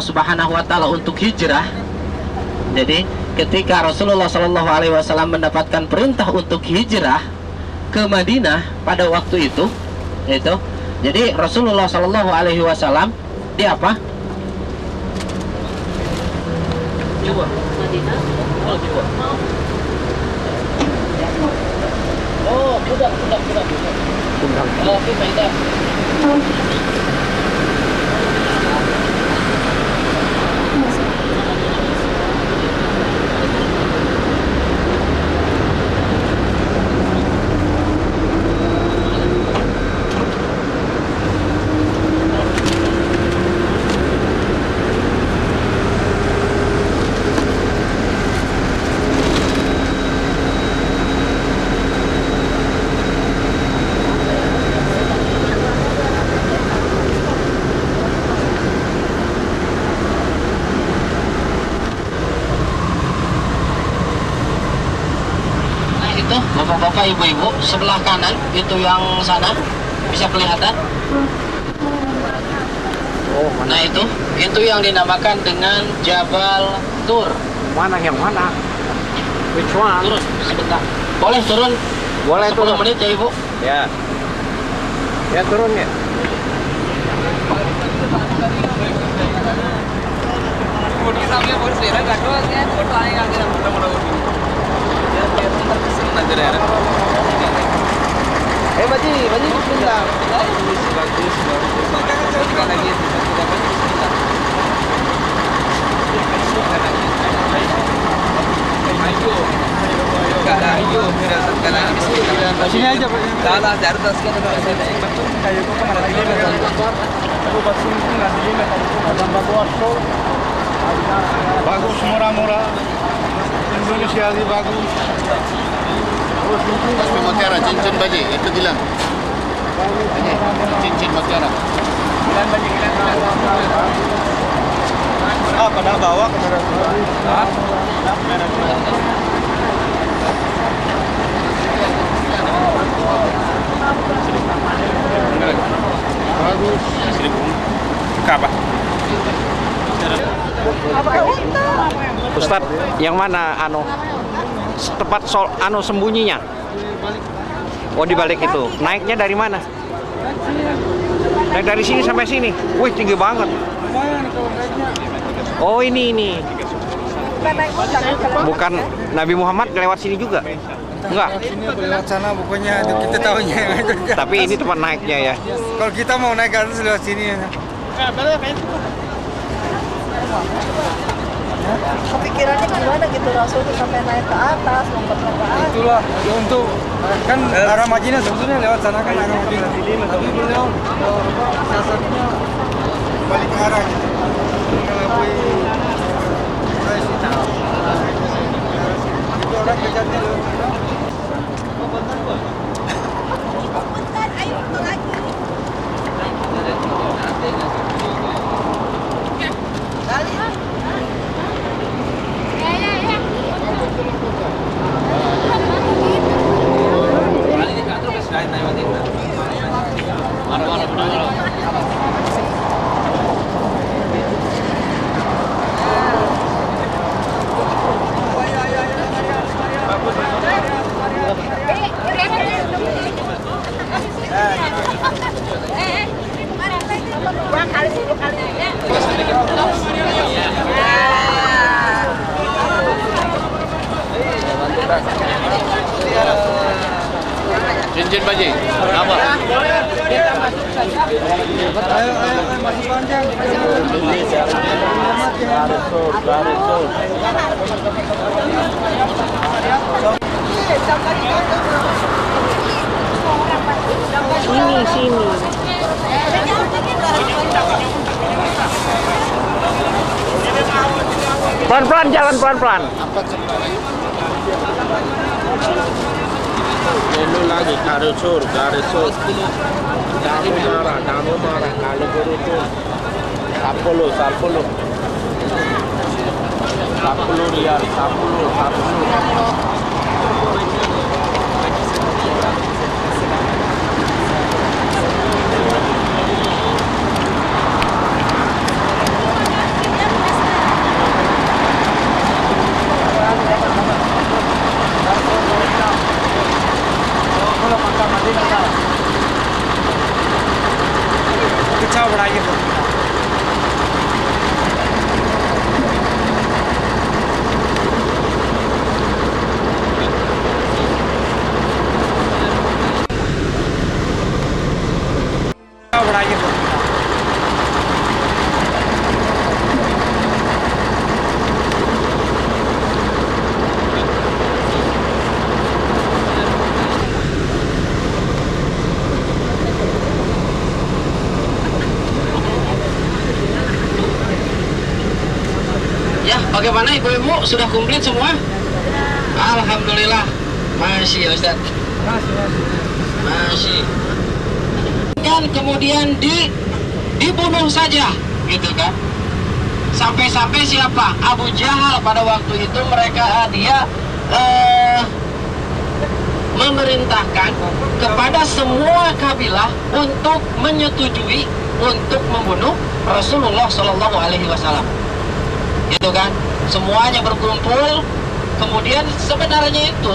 Subhanahu wa taala untuk hijrah. Jadi ketika Rasulullah Shallallahu Alaihi Wasallam mendapatkan perintah untuk hijrah ke Madinah pada waktu itu, jadi Rasulullah Shallallahu Alaihi Wasallam dia apa? Jiwa. Madinah. Oh, jiwa. Oh, budak. Oh, kita. Bapak-bapak, ibu-ibu, sebelah kanan itu yang sana bisa kelihatan. Oh, nah itu yang dinamakan dengan Jabal Tur. Mana yang mana? Which one? Turun sebentar. Boleh turun? Boleh 10 turun. menit ya ibu. Ya. Ya turun ya. Baji bismillah. Sini aja Pak. Salah dari tas kan Kayu kok kemana lagi aku pasti nggak sini bagus, murah-murah. Indonesia ini bagus. Tapi mutiara, cincin baji, itu bilang. Cincin mutiara. Pada bawa kamera. Bagus. Apa? Ustadz, yang mana tempat sembunyinya? Oh, di balik itu. Naiknya dari mana? Naik dari sini sampai sini. Wih, tinggi banget. Oh, ini. Bukan Nabi Muhammad lewat sini juga? Enggak. Sini lewat sana pokoknya itu kita tahunya. Tapi ini tempat naiknya ya. Kalau kita mau naik ke atas lewat sini. Kepikirannya gimana gitu Rasul sampai naik ke atas, lompat ke atas. Itulah untuk kan arah Madinah sebetulnya lewat sana kan arah Madinah. Tapi beliau siasatnya balik ke arah gitu. Mengelabui itu orang kejatnya lewat sana. Cincin baji, apa? Ayo masih panjang. Sini. Pelan-pelan jalan, pelan-pelan. Ini lagi garisur. Damu marah, kalau berutuh 10 rial, 10. Ya, bagaimana ibu-ibu? Sudah komplit semua? Alhamdulillah. Masih ya Ustaz. Masih. Kan kemudian dibunuh saja, gitu kan? Sampai-sampai siapa? Abu Jahal pada waktu itu dia memerintahkan kepada semua kabilah untuk menyetujui untuk membunuh Rasulullah Shallallahu Alaihi Wasallam. Gitu kan? Semuanya berkumpul. Kemudian sebenarnya itu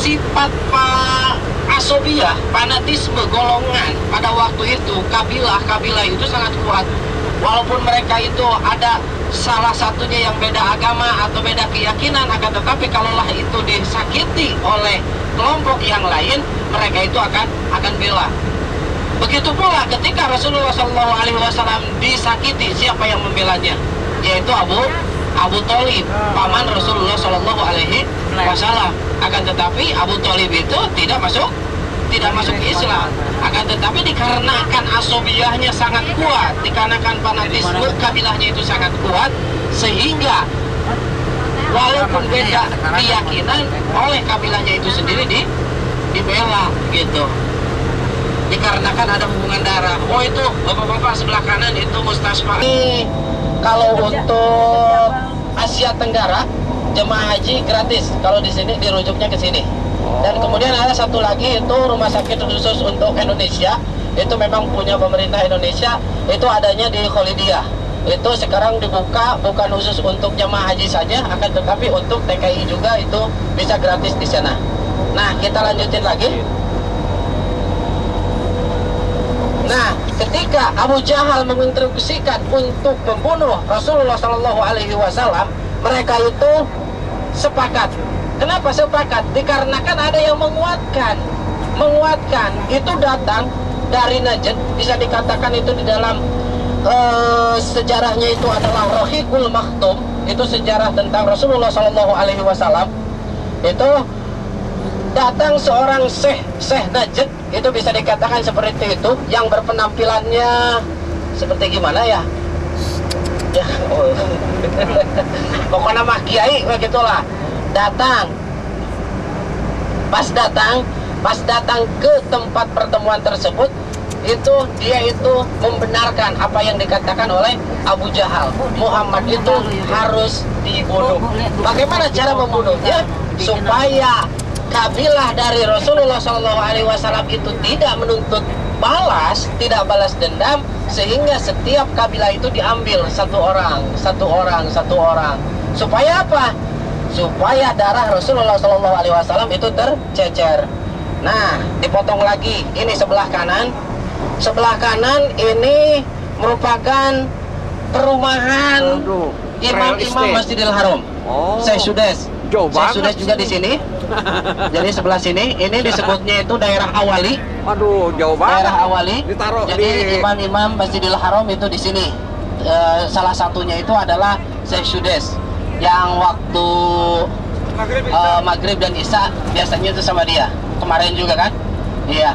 sifat asobiyah, fanatisme golongan pada waktu itu kabilah itu sangat kuat. Walaupun mereka itu ada salah satunya yang beda agama atau beda keyakinan, akan tetapi kalaulah itu disakiti oleh kelompok yang lain, mereka itu akan bela. Begitu pula ketika Rasulullah SAW disakiti, siapa yang membelanya? Yaitu Abu Thalib, paman Rasulullah SAW. Akan tetapi Abu Thalib itu tidak masuk Islam. Akan tetapi dikarenakan asobiyahnya sangat kuat, dikarenakan fanatisme kabilahnya itu sangat kuat, sehingga walaupun beda keyakinan oleh kabilahnya itu sendiri dibela gitu. Dikarenakan ada hubungan darah. Oh itu bapak-bapak sebelah kanan itu mustasfa. Ini kalau untuk Asia Tenggara jemaah haji gratis. Kalau di sini dirujuknya ke sini. Dan kemudian ada satu lagi itu rumah sakit khusus untuk Indonesia. Itu memang punya pemerintah Indonesia. Itu adanya di Kholidiyah. Itu sekarang dibuka bukan khusus untuk jemaah haji saja, akan tetapi untuk TKI juga itu bisa gratis di sana. Nah, kita lanjutin lagi. Nah, ketika Abu Jahal menginstruksikan untuk membunuh Rasulullah SAW, mereka itu sepakat. Kenapa sepakat? Dikarenakan ada yang menguatkan itu datang dari Najd. Bisa dikatakan itu di dalam sejarahnya itu adalah Rahiqul Maktum. Itu sejarah tentang Rasulullah SAW. Itu datang seorang Syekh Najd, itu bisa dikatakan seperti itu, yang berpenampilannya seperti gimana ya? Ya, pokoknya mah kiai begitulah. Pas datang ke tempat pertemuan tersebut, itu dia itu membenarkan apa yang dikatakan oleh Abu Jahal. Muhammad itu harus dibunuh. Bagaimana cara membunuhnya? Supaya kabilah dari Rasulullah SAW itu tidak menuntut tidak balas dendam, sehingga setiap kabilah itu diambil satu orang. Supaya apa? Supaya darah Rasulullah SAW itu tercecer. Nah, dipotong lagi. Ini sebelah kanan. Sebelah kanan ini merupakan perumahan imam-imam Masjidil Haram. Syekh Sudes. Syekh Sudes juga di sini. Jadi sebelah sini, ini disebutnya itu daerah Awali. Waduh, jauh banget. Daerah Awali. Ditaruh jadi imam-imam Masjidil Haram itu di sini. Salah satunya itu adalah Syekh Sudes, yang waktu Maghrib dan Isya biasanya itu sama dia. Kemarin juga kan? Iya.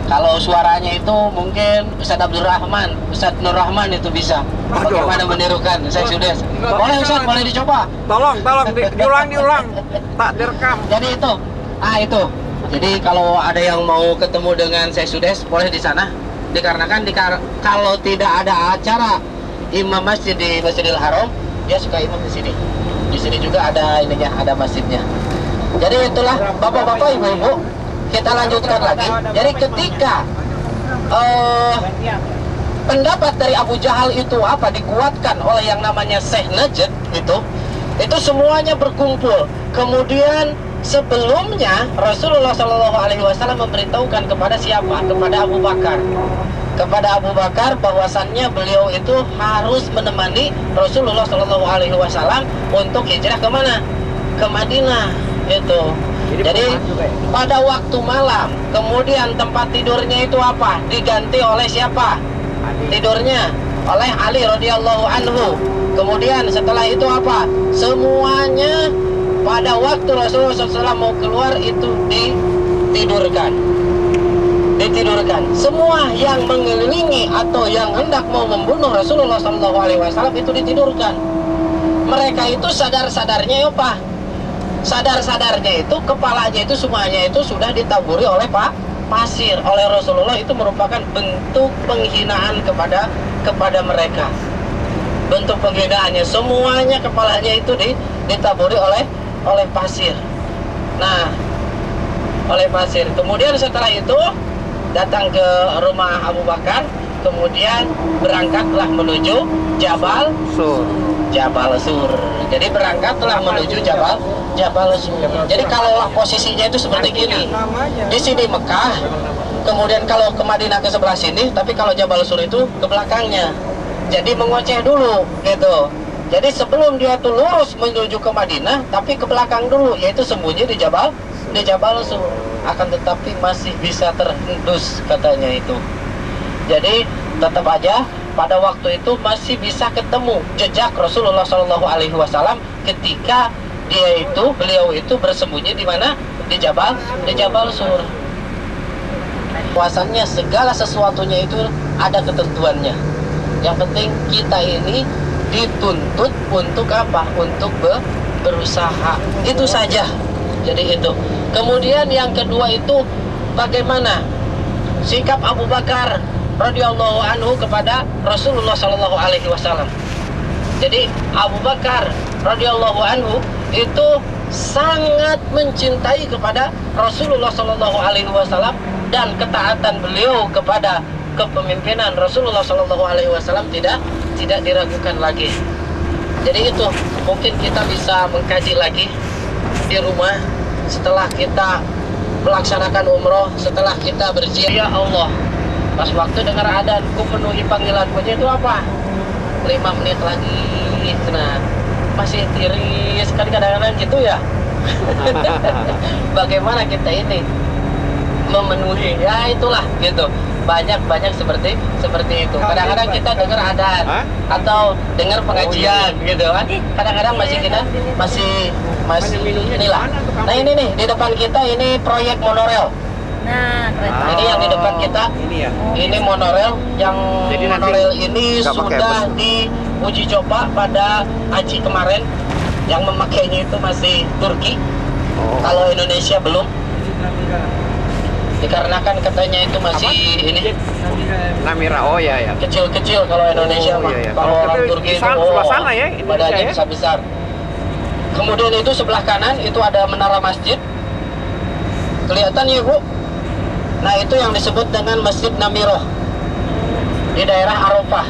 Kalau suaranya itu mungkin Ustadz Abdul Rahman, Ustadz Nur Rahman itu bisa. Bagaimana menirukan Syekh Sudes? Boleh Ustadz, boleh dicoba. Tolong diulang. Tak direkam. Jadi itu. Itu. Jadi kalau ada yang mau ketemu dengan Syekh Sudes, boleh di sana. Dikarenakan kalau tidak ada acara imam masjid di Masjidil Haram, dia suka imam di sini. Di sini juga ada ininya, ada masjidnya. Jadi itulah bapak-bapak, ibu-ibu, kita lanjutkan lagi. Jadi ketika pendapat dari Abu Jahal itu dikuatkan oleh yang namanya Syekh Najd itu semuanya berkumpul. Kemudian sebelumnya Rasulullah SAW memberitahukan kepada siapa? Kepada Abu Bakar. Kepada Abu Bakar bahwasannya beliau itu harus menemani Rasulullah SAW untuk hijrah ke mana? Ke Madinah itu. Jadi pada waktu malam, kemudian tempat tidurnya itu diganti oleh siapa? Tidurnya oleh Ali radhiyallahu anhu. Kemudian setelah itu semuanya pada waktu Rasulullah SAW mau keluar itu ditidurkan. Semua yang mengelilingi atau yang hendak mau membunuh Rasulullah SAW itu ditidurkan. mereka itu sadar-sadarnya apa? Sadar-sadarnya itu, kepalanya itu semuanya itu sudah ditaburi oleh pasir oleh Rasulullah. Itu merupakan bentuk penghinaan kepada mereka. Bentuk penghinaannya, semuanya kepalanya itu ditaburi oleh pasir. Nah, oleh pasir. Kemudian setelah itu datang ke rumah Abu Bakar, kemudian berangkatlah menuju Jabal Sur. Jadi berangkatlah menuju Jabal Sur. Jadi kalau posisinya itu seperti gini. Di sini Mekah, kemudian kalau ke Madinah ke sebelah sini, tapi kalau Jabal Sur itu ke belakangnya. Jadi mengoceh dulu gitu. Jadi sebelum dia tuh lurus menuju ke Madinah, tapi ke belakang dulu, yaitu sembunyi di Jabal Sur. Akan tetapi masih bisa terendus katanya itu. Jadi tetap aja pada waktu itu masih bisa ketemu jejak Rasulullah SAW ketika beliau itu bersembunyi di mana? Di Jabal Sur. Puasanya segala sesuatunya itu ada ketentuannya. Yang penting kita ini dituntut untuk apa? Untuk berusaha. Itu saja. Jadi itu. Kemudian yang kedua itu bagaimana sikap Abu Bakar radhiyallahu anhu kepada Rasulullah sallallahu alaihi wasallam. Jadi Abu Bakar radhiyallahu anhu itu sangat mencintai kepada Rasulullah sallallahu alaihi wasallam, dan ketaatan beliau kepada kepemimpinan Rasulullah sallallahu alaihi wasallam tidak diragukan lagi. Jadi itu mungkin kita bisa mengkaji lagi di rumah setelah kita melaksanakan umroh, setelah kita berziarah. Ya Allah, pas waktu dengar adzan, ku penuhi panggilanmu itu apa? 5 menit lagi. Nah, masih tiris kan kadang-kadang gitu ya. Bagaimana kita ini memenuhi? Ya itulah gitu. Banyak seperti itu. Kadang-kadang kita dengar adzan atau dengar pengajian gitu kan. Kadang-kadang masih inilah. Nah ini nih di depan kita ini proyek monorel. Nah, kereta. Ini yang di depan kita. Ini monorel yang Jadi monorel ini nggak pakai sudah diuji coba pada haji kemarin. Yang memakainya itu masih Turki. Kalau Indonesia belum. Dikarenakan katanya itu masih ini Namira, oh ya. kecil-kecil kalau Indonesia mah. Iya. Kalau orang Turki itu sebelah sana ya, Indonesia badannya ya. besar-besar. Kemudian itu sebelah kanan itu ada menara masjid. Kelihatan ya Bu? Nah itu yang disebut dengan Masjid Namiroh di daerah Arafah.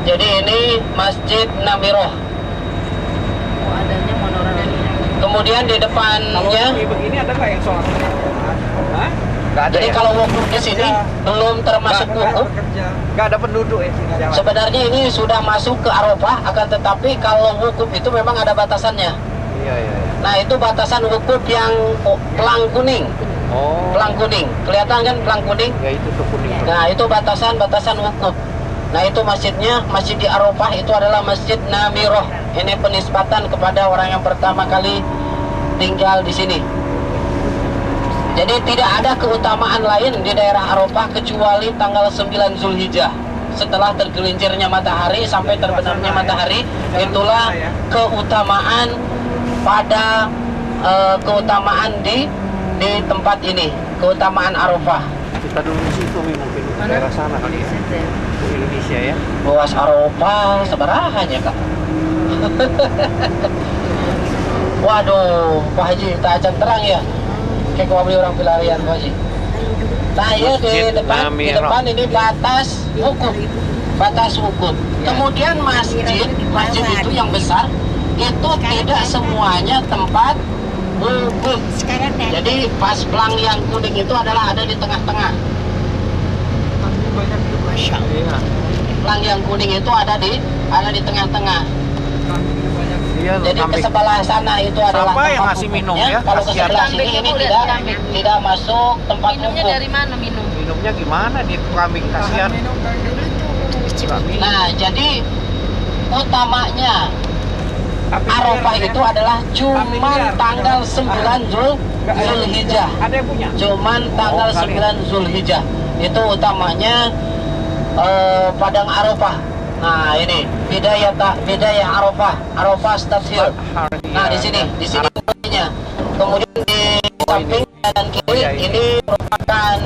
Jadi ini Masjid Namiroh. Oh, adanya monorail ini. Kemudian di depannya, Begini ada nggak yang sholat? Hah? Nggak ada jadi ya? kalau wukuf di sini belum termasuk wukuf. Nggak ada penduduk ya sini jalan. Sebenarnya ini sudah masuk ke Arafah, akan tetapi kalau wukuf itu memang ada batasannya. Iya. Nah itu batasan wukuf yang pelang kuning. Oh. Pelang kuning, kelihatan kan pelang kuning? Ya itu tuh kuning. Nah itu batasan wukuf. Nah itu masjidnya, masjid di Arafah itu adalah Masjid Namiroh. Ini penisbatan kepada orang yang pertama kali tinggal di sini. Jadi tidak ada keutamaan lain di daerah Arafah kecuali tanggal 9 Zulhijjah. Setelah tergelincirnya matahari sampai terbenamnya matahari, itulah keutamaan pada keutamaan di tempat ini, keutamaan Arafah. Kita dulu di situ mungkin daerah sana kali ya. Di Indonesia ya. Luas Arafah seberapanya Kak? Waduh, Pak Haji, tak acan terang ya. Kayak gua beli orang pelarian Pak Haji. Nah ya di depan ini batas wukuf. Kemudian masjid itu yang besar itu tidak semuanya tempat wukuf. Jadi pas pelang yang kuning itu adalah ada di tengah-tengah. Masya Allah. Pelang yang kuning itu ada di tengah-tengah. Iya, Jadi ke sebelah sana itu adalah Siapa yang tempat ngasih wukufnya. minum ya? Kalau ke Kasihan. sebelah sini ini tidak masuk tempat Minumnya wukuf. dari mana minum? Minumnya gimana di kambing kasihan. Nah, jadi utamanya Arafah itu adalah cuman tanggal 9 Zulhijjah. Ada yang punya? Cuman tanggal kali. 9 Zulhijjah. Itu utamanya padang Arafah. Nah, ini bidayah Arafah. Arafah start here. Nah, di sini mulainya. Kemudian di samping dan kiri ini merupakan